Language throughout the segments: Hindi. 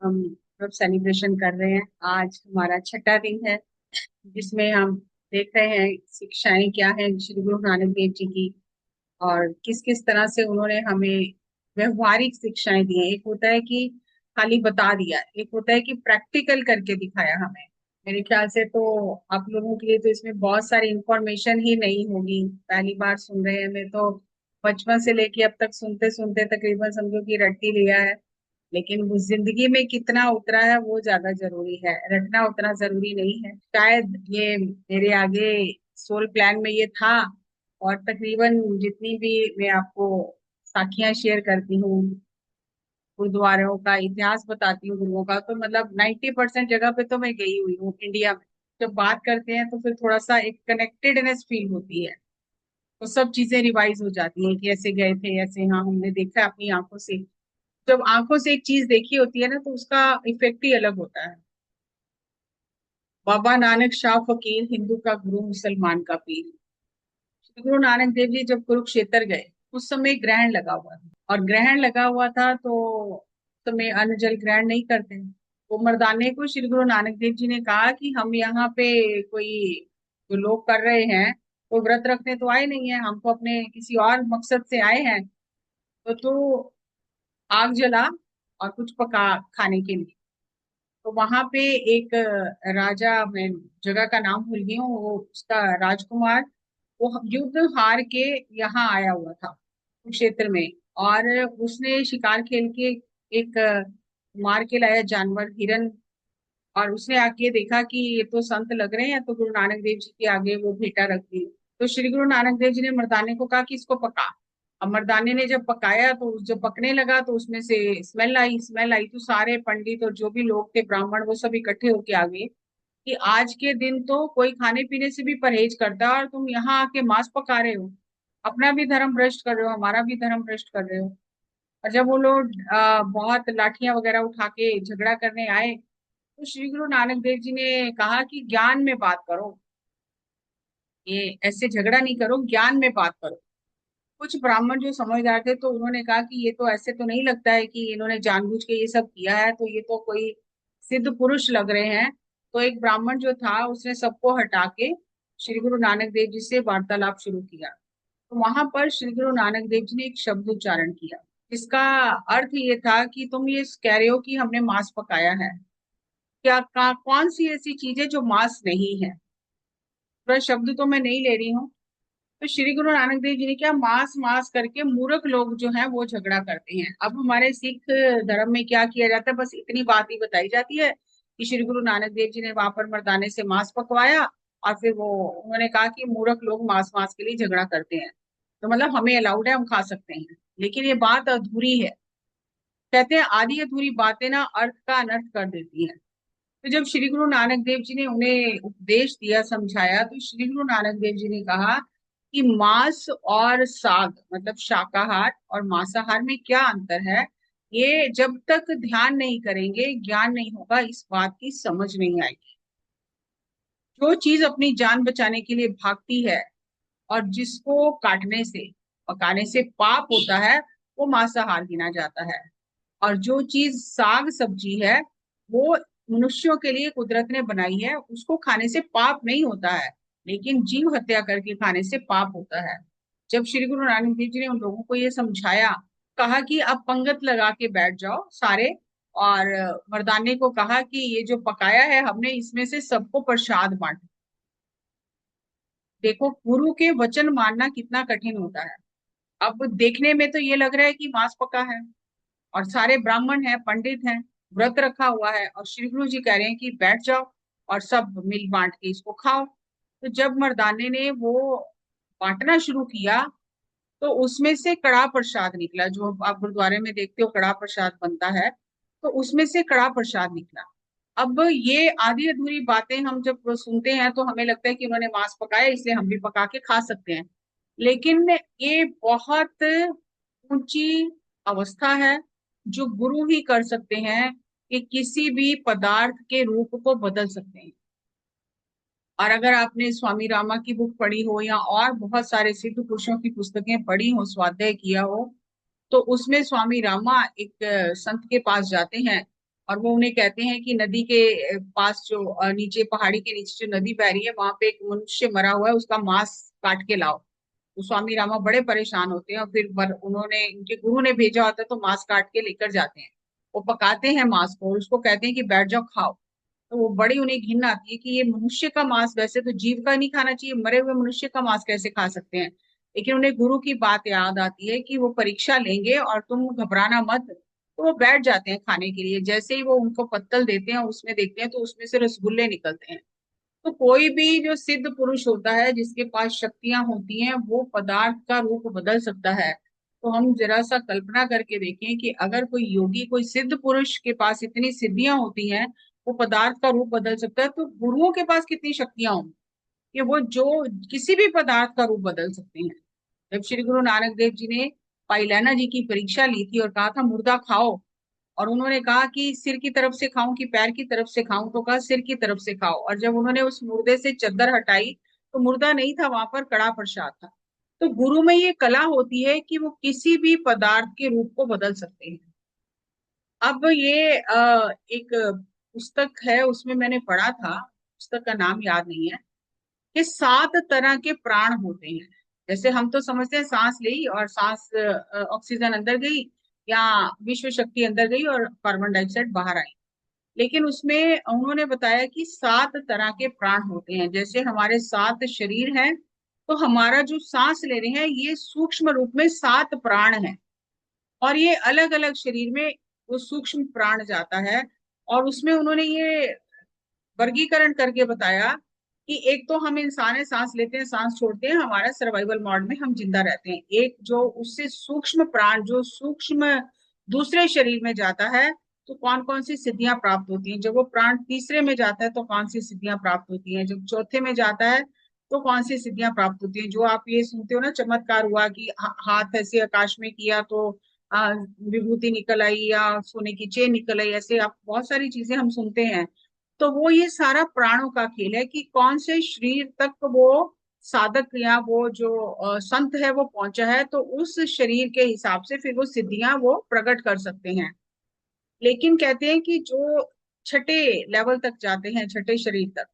हम सब सेलिब्रेशन कर रहे हैं। आज हमारा छठा दिन है जिसमें हम देख रहे हैं शिक्षाएं क्या हैं श्री गुरु नानक देव जी की, और किस किस तरह से उन्होंने हमें व्यवहारिक शिक्षाएं दी हैं। एक होता है कि खाली बता दिया, एक होता है कि प्रैक्टिकल करके दिखाया हमें। मेरे ख्याल से तो आप लोगों के लिए तो इसमें बहुत सारी इंफॉर्मेशन ही नहीं होगी, पहली बार सुन रहे हैं। मैं तो बचपन से लेके अब तक सुनते सुनते तकरीबन समझो कि रट ही लिया है, लेकिन वो जिंदगी में कितना उतरा है वो ज्यादा जरूरी है, रटना उतना जरूरी नहीं है। शायद ये मेरे आगे सोल प्लान में ये था। और तकरीबन जितनी भी मैं आपको साखियां शेयर करती हूँ, गुरुद्वारों का इतिहास बताती हूँ गुरुओं का, तो मतलब 90% जगह पे तो मैं गई हुई हूँ इंडिया में। जब बात करते हैं तो फिर थोड़ा सा एक कनेक्टेडनेस फील होती है, तो सब चीजें रिवाइज हो जाती हैं कि ऐसे गए थे, ऐसे हाँ हमने देखा है अपनी आंखों से। जब आंखों से एक चीज देखी होती है ना तो उसका इफेक्ट ही अलग होता है। बाबा नानक शाह फकीर, हिंदू का गुरु मुसलमान का पीर। श्री गुरु नानक देव जी जब कुरुक्षेत्र गए उस समय ग्रहण लगा हुआ था, और ग्रहण लगा हुआ था तो उस समय अन्न जल ग्रहण नहीं करते। वो मर्दाने को श्री गुरु नानक देव जी ने कहा कि हम यहाँ पे कोई जो लोग कर रहे हैं वो व्रत रखने तो आए नहीं है, हमको अपने किसी और मकसद से आए हैं। तो तू आग जला और कुछ पका खाने के लिए। तो वहां पे एक राजा, मैं जगह का नाम भूल गई हूँ, वो उसका राजकुमार, वो युद्ध हार के यहाँ आया हुआ था क्षेत्र में। और उसने शिकार खेल के एक मार के लाया जानवर हिरन, और उसने आके देखा कि ये तो संत लग रहे हैं, तो गुरु नानक देव जी के आगे वो भेंटा रख दी। तो श्री गुरु नानक देव जी ने मर्दाने को कहा कि इसको पका। अब मर्दाने ने जब पकाया तो जब पकने लगा तो उसमें से स्मेल आई तो सारे पंडित और जो भी लोग थे ब्राह्मण वो सब इकट्ठे होके आ गए कि आज के दिन तो कोई खाने पीने से भी परहेज करता है और तुम यहाँ आके मांस पका रहे हो, अपना भी धर्म भ्रष्ट कर रहे हो, हमारा भी धर्म भ्रष्ट कर रहे हो। और जब वो लोग बहुत लाठियां वगैरह उठा के झगड़ा करने आए तो श्री गुरु नानक देव जी ने कहा कि ज्ञान में बात करो, ये ऐसे झगड़ा नहीं करो, ज्ञान में बात करो। कुछ ब्राह्मण जो समझदार थे तो उन्होंने कहा कि ये तो ऐसे तो नहीं लगता है कि इन्होंने जानबूझ के ये सब किया है, तो ये तो कोई सिद्ध पुरुष लग रहे हैं। तो एक ब्राह्मण जो था उसने सबको हटा के श्री गुरु नानक देव जी से वार्तालाप शुरू किया। तो वहां पर श्री गुरु नानक देव जी ने एक शब्द उच्चारण किया, जिसका अर्थ ये था कि तुम ये कह रहे हो कि हमने मांस पकाया है, क्या कौन सी ऐसी चीज है जो मांस नहीं है। पूरा शब्द तो मैं नहीं ले रही हूँ। तो श्री गुरु नानक देव जी ने क्या, मांस मांस करके मूर्ख लोग जो हैं वो झगड़ा करते हैं। अब हमारे सिख धर्म में क्या किया जाता है, बस इतनी बात ही बताई जाती है कि श्री गुरु नानक देव जी ने वहां पर मर्दाने से मांस पकवाया, और फिर वो उन्होंने कहा कि मूर्ख लोग मांस मांस के लिए झगड़ा करते हैं, तो मतलब हमें अलाउड है, हम खा सकते हैं। लेकिन ये बात अधूरी है। कहते हैं आधी अधूरी बातें ना अर्थ का अनर्थ कर देती हैं। तो जब श्री गुरु नानक देव जी ने उन्हें उपदेश दिया, समझाया, तो श्री गुरु नानक देव जी ने कहा कि मांस और साग मतलब शाकाहार और मांसाहार में क्या अंतर है, ये जब तक ध्यान नहीं करेंगे, ज्ञान नहीं होगा, इस बात की समझ नहीं आएगी। जो चीज अपनी जान बचाने के लिए भागती है और जिसको काटने से, पकाने से पाप होता है, वो मांसाहार गिना जाता है। और जो चीज साग सब्जी है वो मनुष्यों के लिए कुदरत ने बनाई है, उसको खाने से पाप नहीं होता है, लेकिन जीव हत्या करके खाने से पाप होता है। जब श्री गुरु नानक देव जी ने उन लोगों को ये समझाया, कहा कि आप पंगत लगा के बैठ जाओ सारे, और मर्दाने को कहा कि ये जो पकाया है हमने इसमें से सबको प्रसाद बांट। देखो गुरु के वचन मानना कितना कठिन होता है। अब देखने में तो ये लग रहा है कि मांस पका है और सारे ब्राह्मण हैं, पंडित हैं, व्रत रखा हुआ है, और श्री गुरु जी कह रहे हैं कि बैठ जाओ और सब मिल बांट के इसको खाओ। तो जब मर्दाने ने वो बांटना शुरू किया तो उसमें से कड़ा प्रसाद निकला, जो आप गुरुद्वारे में देखते हो कड़ा प्रसाद बनता है, तो उसमें से कड़ा प्रसाद निकला। अब ये आधी अधूरी बातें हम जब सुनते हैं तो हमें लगता है कि उन्होंने मांस पकाया इसलिए हम भी पका के खा सकते हैं, लेकिन ये बहुत ऊंची अवस्था है जो गुरु ही कर सकते हैं, कि किसी भी पदार्थ के रूप को बदल सकते हैं। और अगर आपने स्वामी रामा की बुक पढ़ी हो या और बहुत सारे सिद्ध पुरुषों की पुस्तकें पढ़ी हो, स्वाध्याय किया हो, तो उसमें स्वामी रामा एक संत के पास जाते हैं और वो उन्हें कहते हैं कि नदी के पास जो नीचे पहाड़ी के नीचे जो नदी बह रही है वहां पे एक मनुष्य मरा हुआ है, उसका मांस काट के लाओ। तो स्वामी रामा बड़े परेशान होते हैं और फिर उन्होंने उनके गुरु ने भेजा होता है तो मांस काट के लेकर जाते हैं। वो पकाते हैं मांस को और उसको कहते हैं कि बैठ जाओ खाओ। तो वो बड़ी उन्हें घिन आती है कि ये मनुष्य का मांस, वैसे तो जीव का नहीं खाना चाहिए, मरे हुए मनुष्य का मांस कैसे खा सकते हैं। लेकिन उन्हें गुरु की बात याद आती है कि वो परीक्षा लेंगे और तुम घबराना मत। तो वो बैठ जाते हैं खाने के लिए। जैसे ही वो उनको पत्तल देते हैं उसमें देखते हैं तो उसमें से रसगुल्ले निकलते हैं। तो कोई भी जो सिद्ध पुरुष होता है जिसके पास शक्तियां होती हैं वो पदार्थ का रूप बदल सकता है। तो हम जरा सा कल्पना करके देखें कि अगर कोई योगी, कोई सिद्ध पुरुष के पास इतनी सिद्धियां होती हैं, वो पदार्थ का रूप बदल सकता है, तो गुरुओं के पास कितनी शक्तियां होंगी कि वो जो किसी भी पदार्थ का रूप बदल सकते हैं। जब श्री गुरु नानक देव जी ने भाई लैना जी की परीक्षा ली थी और कहा था मुर्दा खाओ, और उन्होंने कहा कि सिर की तरफ से खाऊं कि पैर की तरफ से खाऊं, तो कहा सिर की तरफ से खाओ। और जब उन्होंने उस मुर्दे से चद्दर हटाई तो मुर्दा नहीं था, वहां पर कड़ा प्रसाद था। तो गुरु में ये कला होती है कि वो किसी भी पदार्थ के रूप को बदल सकते हैं। अब ये एक पुस्तक है, उसमें मैंने पढ़ा था, पुस्तक का नाम याद नहीं है, कि 7 तरह के प्राण होते हैं। जैसे हम तो समझते हैं सांस ली और सांस ऑक्सीजन अंदर गई या विश्व शक्ति अंदर गई और कार्बन डाइऑक्साइड बाहर आई। लेकिन उसमें उन्होंने बताया कि 7 तरह के प्राण होते हैं। जैसे हमारे 7 शरीर हैं, तो हमारा जो सांस ले रहे हैं ये सूक्ष्म रूप में 7 प्राण है। और ये अलग अलग शरीर में वो सूक्ष्म प्राण जाता है। और उसमें उन्होंने ये वर्गीकरण करके बताया कि एक तो हम इंसान है, सांस लेते हैं सांस छोड़ते हैं, हमारा सर्वाइवल मोड में हम जिंदा रहते हैं। एक जो उससे सूक्ष्म प्राण जो सूक्ष्म दूसरे शरीर में जाता है, तो कौन कौन सी सिद्धियां प्राप्त होती हैं। जब वो प्राण तीसरे में जाता है तो कौन सी सिद्धियां प्राप्त होती हैं। जब चौथे में जाता है तो कौन सी सिद्धियां प्राप्त होती हैं। जो आप ये सुनते हो ना, चमत्कार हुआ कि हाथ ऐसे आकाश में किया तो विभूति निकल आई या सोने की चेन निकल आई, ऐसे आप बहुत सारी चीजें हम सुनते हैं। तो वो ये सारा प्राणों का खेल है कि कौन से शरीर तक वो साधक या वो जो संत है वो पहुंचा है, तो उस शरीर के हिसाब से फिर वो सिद्धियां वो प्रकट कर सकते हैं। लेकिन कहते हैं कि जो छठे लेवल तक जाते हैं, छठे शरीर तक,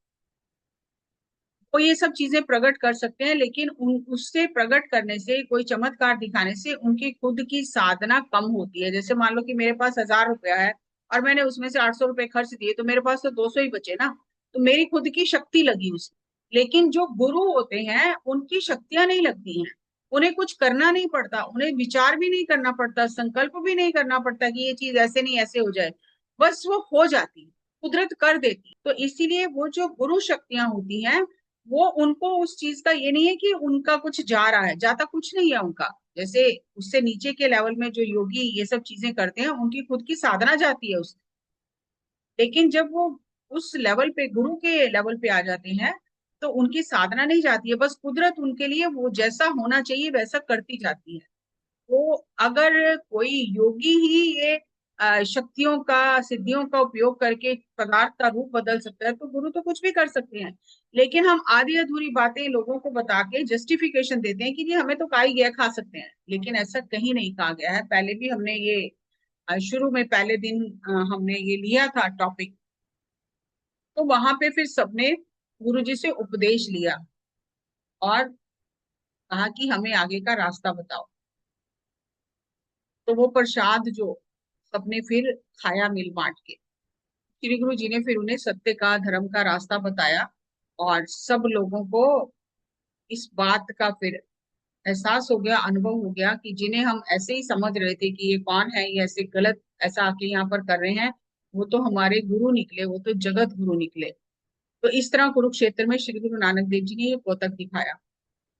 वो ये सब चीजें प्रकट कर सकते हैं। लेकिन उससे प्रकट करने से, कोई चमत्कार दिखाने से उनकी खुद की साधना कम होती है। जैसे मान लो कि मेरे पास 1000 रुपया है और मैंने उसमें से 800 रुपये खर्च दिए, तो मेरे पास तो 200 ही बचे ना। तो मेरी खुद की शक्ति लगी उसमें। लेकिन जो गुरु होते हैं उनकी शक्तियां नहीं लगती हैं। उन्हें कुछ करना नहीं पड़ता, उन्हें विचार भी नहीं करना पड़ता, संकल्प भी नहीं करना पड़ता कि ये चीज ऐसे नहीं ऐसे हो जाए। बस वो हो जाती है, कुदरत कर देती। तो इसीलिए वो जो गुरु शक्तियां होती हैं, वो उनको उस चीज का ये नहीं है कि उनका कुछ जा रहा है, जाता कुछ नहीं है उनका। जैसे उससे नीचे के लेवल में जो योगी ये सब चीजें करते हैं उनकी खुद की साधना जाती है उससे। लेकिन जब वो उस लेवल पे, गुरु के लेवल पे आ जाते हैं, तो उनकी साधना नहीं जाती है, बस कुदरत उनके लिए वो जैसा होना चाहिए वैसा करती जाती है। तो अगर कोई योगी ही ये शक्तियों का, सिद्धियों का उपयोग करके पदार्थ का रूप बदल सकता है, तो गुरु तो कुछ भी कर सकते हैं। लेकिन हम आधी अधूरी बातें लोगों को बता के जस्टिफिकेशन देते हैं कि जी हमें तो खा ही गया, खा सकते हैं। लेकिन ऐसा कहीं नहीं कहा गया है। पहले भी हमने ये शुरू में पहले दिन हमने ये लिया था टॉपिक, तो वहां पे फिर सबने गुरु जी से उपदेश लिया और कहा कि हमें आगे का रास्ता बताओ। तो वो प्रसाद जो सबने फिर खाया मिल बांट के, श्री गुरु जी ने फिर उन्हें सत्य का, धर्म का रास्ता बताया। और सब लोगों को इस बात का फिर एहसास हो गया, अनुभव हो गया कि जिन्हें हम ऐसे ही समझ रहे थे कि ये कौन है, ये ऐसे गलत ऐसा आके यहाँ पर कर रहे हैं, वो तो हमारे गुरु निकले, वो तो जगत गुरु निकले। तो इस तरह कुरुक्षेत्र में श्री गुरु नानक देव जी ने ये द्योतक दिखाया।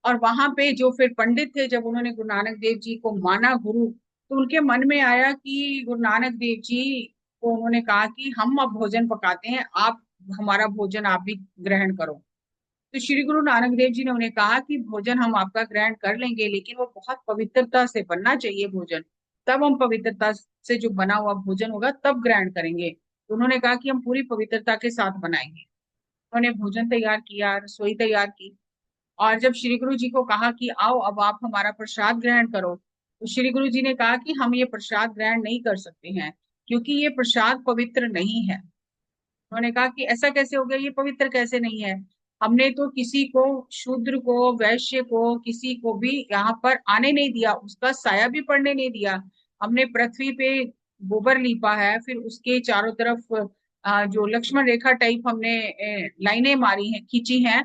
और वहां पे जो फिर पंडित थे, जब उन्होंने गुरु नानक देव जी को माना गुरु, तो उनके मन में आया कि गुरु नानक देव जी को उन्होंने कहा कि हम अब भोजन पकाते हैं, आप हमारा भोजन आप भी ग्रहण करो। तो श्री गुरु नानक देव जी ने उन्हें कहा कि भोजन हम आपका ग्रहण कर लेंगे, लेकिन वो बहुत पवित्रता से बनना चाहिए भोजन। तब हम पवित्रता से जो बना हुआ भोजन होगा तब ग्रहण करेंगे। तो उन्होंने कहा कि हम पूरी पवित्रता के साथ बनाएंगे। उन्होंने भोजन तैयार किया, रसोई तैयार की। और जब श्री गुरु जी को कहा कि आओ अब आप हमारा प्रसाद ग्रहण करो, तो श्री गुरु जी ने कहा कि हम ये प्रसाद ग्रहण नहीं कर सकते हैं, क्योंकि ये प्रसाद पवित्र नहीं है। उन्होंने कहा कि ऐसा कैसे हो गया, ये पवित्र कैसे नहीं है? हमने तो किसी को, शूद्र को, वैश्य को, किसी को भी यहाँ पर आने नहीं दिया, उसका साया भी पड़ने नहीं दिया। हमने पृथ्वी पे गोबर लीपा है, फिर उसके चारों तरफ जो लक्ष्मण रेखा टाइप हमने लाइनें मारी हैं, खींची हैं,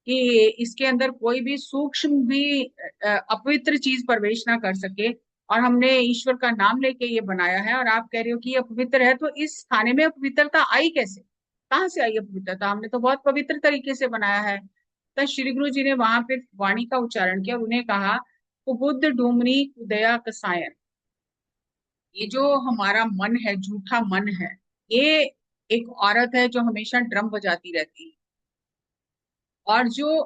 कि इसके अंदर कोई भी सूक्ष्म भी अपवित्र चीज प्रवेश ना कर सके। और हमने ईश्वर का नाम लेके ये बनाया है, और आप कह रहे हो कि ये अपवित्र है, तो इस खाने में अपवित्रता आई कैसे? कहाँ से आई अपवित्रता? हमने तो बहुत पवित्र तरीके से बनाया है। तब श्री गुरु जी ने वहां पे वाणी का उच्चारण किया और उन्हें कहा, कुबुद्ध डूमनी कुदया कसायन। ये जो हमारा मन है, झूठा मन है, ये एक औरत है जो हमेशा ड्रम बजाती रहती है। और जो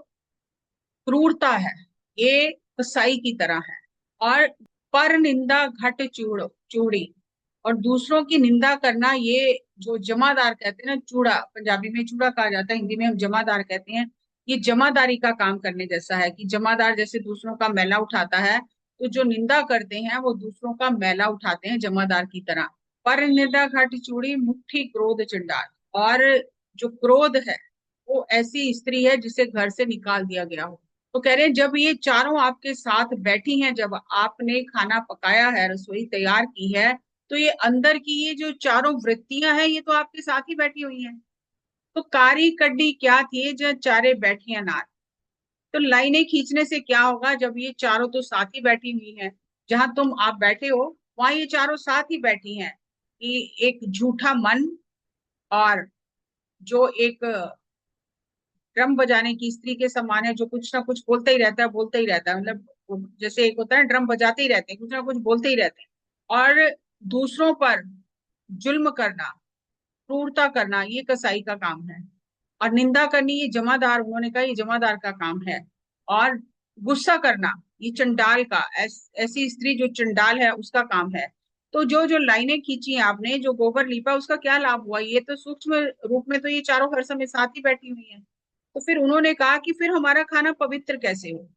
क्रूरता है, ये कसाई की तरह है। और पर निंदा घट चूड़ी, और दूसरों की निंदा करना, ये जो जमादार कहते हैं ना, चूड़ा, पंजाबी में चूड़ा कहा जाता है, हिंदी में हम जमादार कहते हैं। ये जमादारी का काम करने जैसा है, कि जमादार जैसे दूसरों का मैला उठाता है, तो जो निंदा करते हैं वो दूसरों का मैला उठाते हैं जमादार की तरह। पर निंदा घट चूड़ी मुट्ठी क्रोध चंडाल। और जो क्रोध है, वो ऐसी स्त्री है जिसे घर से निकाल दिया गया हो। तो कह रहे हैं जब ये चारों आपके साथ बैठी हैं, जब आपने खाना पकाया है, रसोई तैयार की है, तो ये अंदर की ये जो चारों वृत्तियां हैं, ये तो आपके साथ ही बैठी हुई हैं। तो कारी कड्डी क्या थी जो चारे बैठियां नार। तो लाइनें खींचने से क्या होगा, जब ये चारों तो साथ ही बैठी हुई हैं, जहां तुम आप बैठे हो वहां ये चारों साथ ही बैठी हैं, कि एक झूठा मन, और जो एक ड्रम बजाने की स्त्री के समान है, जो कुछ ना कुछ बोलते ही रहता है, बोलते ही रहता है, मतलब जैसे एक होता है ड्रम बजाते ही रहते हैं, कुछ ना कुछ बोलते ही रहते हैं। और दूसरों पर जुल्म करना, क्रूरता करना, ये कसाई का काम है। और निंदा करनी, ये जमादार, उन्होंने कहा ये जमादार का काम है। और गुस्सा करना, ये चंडाल का, ऐसी स्त्री जो चंडाल है उसका काम है। तो जो जो लाइनें खींची हैं आपने, जो गोबर लीपा, उसका क्या लाभ हुआ? ये तो सूक्ष्म रूप में तो ये चारों हर समय साथ ही बैठी हुई हैं। तो फिर उन्होंने कहा कि फिर हमारा खाना पवित्र कैसे हो?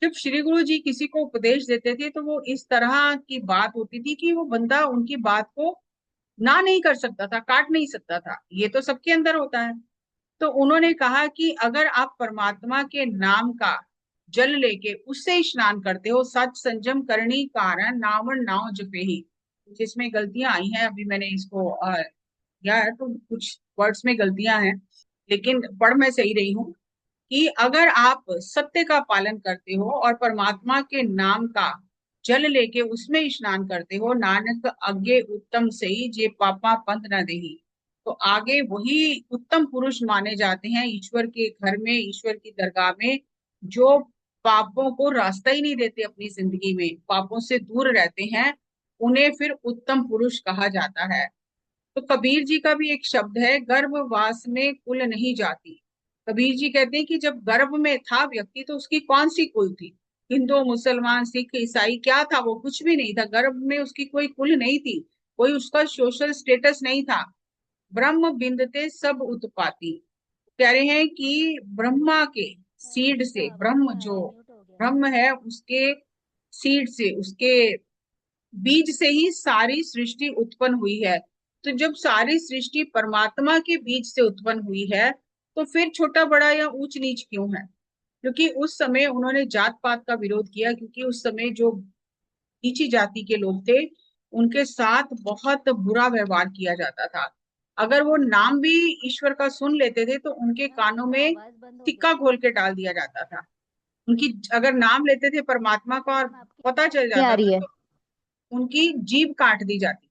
जब श्री गुरु जी किसी को उपदेश देते थे, तो वो इस तरह की बात होती थी कि वो बंदा उनकी बात को ना नहीं कर सकता था, काट नहीं सकता था। ये तो सबके अंदर होता है। तो उन्होंने कहा कि अगर आप परमात्मा के नाम का जल लेके उससे स्नान करते हो, सच संजम करनी कारण नावन नाव जपे ही। जिसमें गलतियां आई हैं, अभी मैंने इसको किया है, तो कुछ वर्ड्स में गलतियां हैं, लेकिन पढ़ मैं सही रही हूँ। कि अगर आप सत्य का पालन करते हो और परमात्मा के नाम का जल लेके उसमें स्नान करते हो, नानक आगे उत्तम सही जे पापा पंथ न देही। तो आगे वही उत्तम पुरुष माने जाते हैं ईश्वर के घर में, ईश्वर की दरगाह में, जो पापों को रास्ता ही नहीं देते, अपनी जिंदगी में पापों से दूर रहते हैं। उन्हें फिर उत्तम पुरुष कहा जाता है। तो कबीर जी का भी एक शब्द है, गर्भवास में कुल नहीं जाती। कबीर जी कहते हैं कि जब गर्भ में था व्यक्ति, तो उसकी कौन सी कुल थी? हिंदू, मुसलमान, सिख, ईसाई, क्या था वो? कुछ भी नहीं था। गर्भ में उसकी कोई कुल नहीं थी, कोई उसका सोशल स्टेटस नहीं था। ब्रह्म बिंदते सब उत्पाती। कह रहे हैं कि ब्रह्मा के सीड म्यूट से, हो गया ब्रह्म क्या? जो म्यूट हो गया। ब्रह्म है उसके सीड से, उसके बीज से ही सारी सृष्टि उत्पन्न हुई है। तो जब सारी सृष्टि परमात्मा के बीज से उत्पन्न हुई है, तो फिर छोटा बड़ा या ऊंच नीच क्यों है? क्योंकि उस समय उन्होंने जात पात का विरोध किया, क्योंकि उस समय जो नीची जाति के लोग थे, उनके साथ बहुत बुरा व्यवहार किया जाता था। अगर वो नाम भी ईश्वर का सुन लेते थे, तो उनके मैम कानों आपका में आवाज बंद हो गया सिक्का क्या? घोल के डाल दिया जाता था। उनकी, अगर नाम लेते थे परमात्मा का और मैम आपकी पता आवाज चल नहीं आ जाता रही था, है। तो उनकी जीभ काट दी जाती।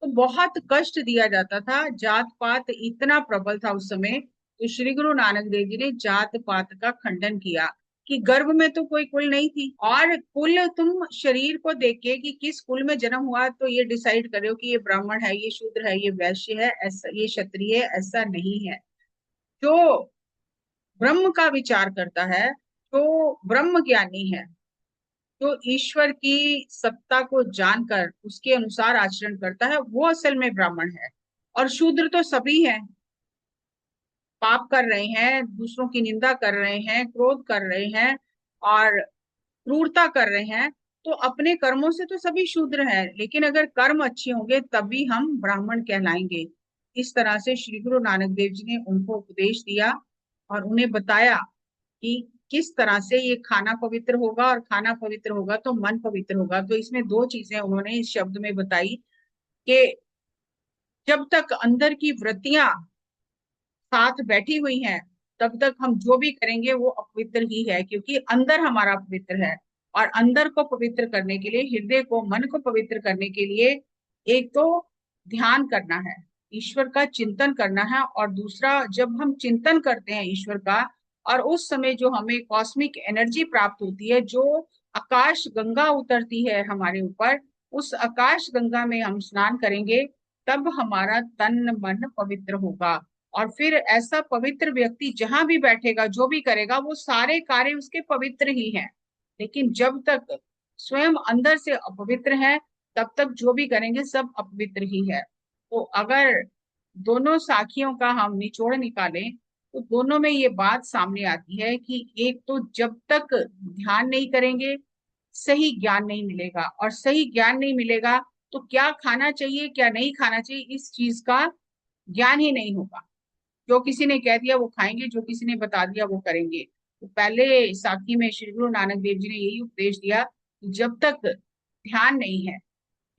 तो बहुत कष्ट दिया जाता था, जात पात इतना प्रबल था उस समय। तो श्री गुरु नानक देव जी ने जात पात का खंडन किया, कि गर्भ में तो कोई कुल नहीं थी। और कुल तुम शरीर को देख के कि किस कुल में जन्म हुआ, तो ये डिसाइड करे हो कि ये ब्राह्मण है, ये शूद्र है, ये वैश्य है, ऐसा, ये क्षत्रिय है, ऐसा नहीं है। जो ब्रह्म का विचार करता है, जो ब्रह्म ज्ञानी है, जो ईश्वर की सत्ता को जानकर उसके अनुसार आचरण करता है, वो असल में ब्राह्मण है। और शूद्र तो सभी हैं, पाप कर रहे हैं, दूसरों की निंदा कर रहे हैं, क्रोध कर रहे हैं, और क्रूरता कर रहे हैं। तो अपने कर्मों से तो सभी शूद्र हैं, लेकिन अगर कर्म अच्छे होंगे तभी हम ब्राह्मण कहलाएंगे। इस तरह से श्री गुरु नानक देव जी ने उनको उपदेश दिया और उन्हें बताया कि किस तरह से ये खाना पवित्र होगा, और खाना पवित्र होगा तो मन पवित्र होगा। तो इसमें दो चीजें उन्होंने इस शब्द में बताई कि जब तक अंदर की वृत्तियां साथ बैठी हुई हैं तब तक हम जो भी करेंगे वो अपवित्र ही है, क्योंकि अंदर हमारा पवित्र है। और अंदर को पवित्र करने के लिए, हृदय को, मन को पवित्र करने के लिए एक तो ध्यान करना है, ईश्वर का चिंतन करना है, और दूसरा जब हम चिंतन करते हैं ईश्वर का, और उस समय जो हमें कॉस्मिक एनर्जी प्राप्त होती है, जो आकाश गंगा उतरती है हमारे ऊपर, उस आकाश गंगा में हम स्नान करेंगे, तब हमारा तन मन पवित्र होगा। और फिर ऐसा पवित्र व्यक्ति जहां भी बैठेगा, जो भी करेगा, वो सारे कार्य उसके पवित्र ही हैं। लेकिन जब तक स्वयं अंदर से अपवित्र है, तब तक जो भी करेंगे सब अपवित्र ही है। तो अगर दोनों साखियों का हम निचोड़ निकालें, तो दोनों में ये बात सामने आती है कि एक तो जब तक ध्यान नहीं करेंगे सही ज्ञान नहीं मिलेगा, और सही ज्ञान नहीं मिलेगा तो क्या खाना चाहिए क्या नहीं खाना चाहिए इस चीज का ज्ञान ही नहीं होगा। जो किसी ने कह दिया वो खाएंगे, जो किसी ने बता दिया वो करेंगे। तो पहले साखी में श्री गुरु नानक देव जी ने यही उपदेश दिया कि जब तक ध्यान नहीं है,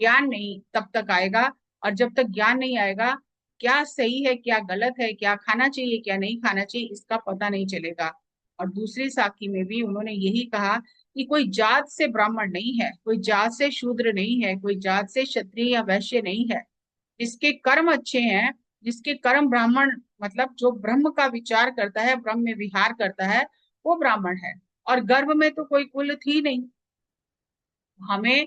ज्ञान नहीं तब तक आएगा। और जब तक ज्ञान नहीं आएगा, क्या सही है क्या गलत है, क्या खाना चाहिए क्या नहीं खाना चाहिए, इसका पता नहीं चलेगा। और दूसरी साखी में भी उन्होंने यही कहा कि कोई जात से ब्राह्मण नहीं है, कोई जात से शूद्र नहीं है, कोई जात से क्षत्रिय या वैश्य नहीं है। जिसके कर्म अच्छे हैं, जिसके कर्म ब्राह्मण, मतलब जो ब्रह्म का विचार करता है, ब्रह्म में विहार करता है, वो ब्राह्मण है। और गर्भ में तो कोई कुल थी नहीं। हमें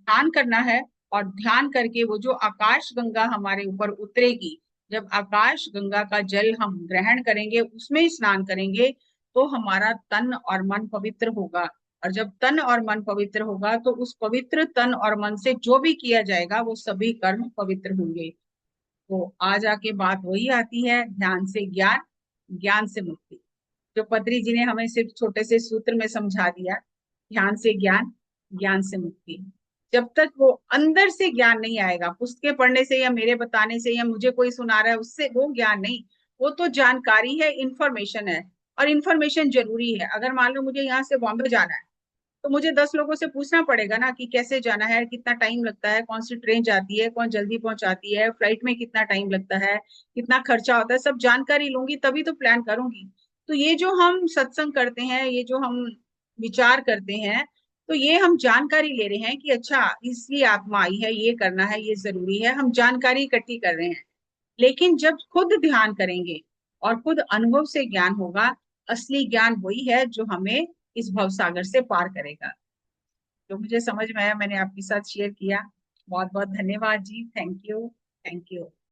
ध्यान करना है, और ध्यान करके वो जो आकाश गंगा हमारे ऊपर उतरेगी, जब आकाश गंगा का जल हम ग्रहण करेंगे, उसमें स्नान करेंगे, तो हमारा तन और मन पवित्र होगा। और जब तन और मन पवित्र होगा तो उस पवित्र तन और मन से जो भी किया जाएगा वो सभी कर्म पवित्र होंगे। तो आज आके बात वही आती है, ध्यान से ज्ञान, ज्ञान से मुक्ति। जो पत्री जी ने हमें सिर्फ छोटे से सूत्र में समझा दिया, ध्यान से ज्ञान, ज्ञान से मुक्ति। जब तक वो अंदर से ज्ञान नहीं आएगा, पुस्तकें पढ़ने से या मेरे बताने से या मुझे कोई सुना रहा है उससे वो ज्ञान नहीं, वो तो जानकारी है, इंफॉर्मेशन है। और इंफॉर्मेशन जरूरी है। अगर मान लो मुझे यहाँ से बॉम्बे जाना है, तो मुझे 10 लोगों से पूछना पड़ेगा ना कि कैसे जाना है, कितना टाइम लगता है, कौन सी ट्रेन जाती है, कौन जल्दी पहुंचाती है, फ्लाइट में कितना टाइम लगता है, कितना खर्चा होता है, सब जानकारी लूंगी तभी तो प्लान करूंगी। तो ये जो हम सत्संग करते हैं, ये जो हम विचार करते हैं, तो ये हम जानकारी ले रहे हैं कि अच्छा इसलिए आत्मा आई है, ये करना है, ये जरूरी है, हम जानकारी इकट्ठी कर रहे हैं। लेकिन जब खुद ध्यान करेंगे और खुद अनुभव से ज्ञान होगा, असली ज्ञान वही है जो हमें इस भवसागर से पार करेगा। जो मुझे समझ में आया मैंने आपके साथ शेयर किया। बहुत बहुत धन्यवाद जी। Thank you. Thank you.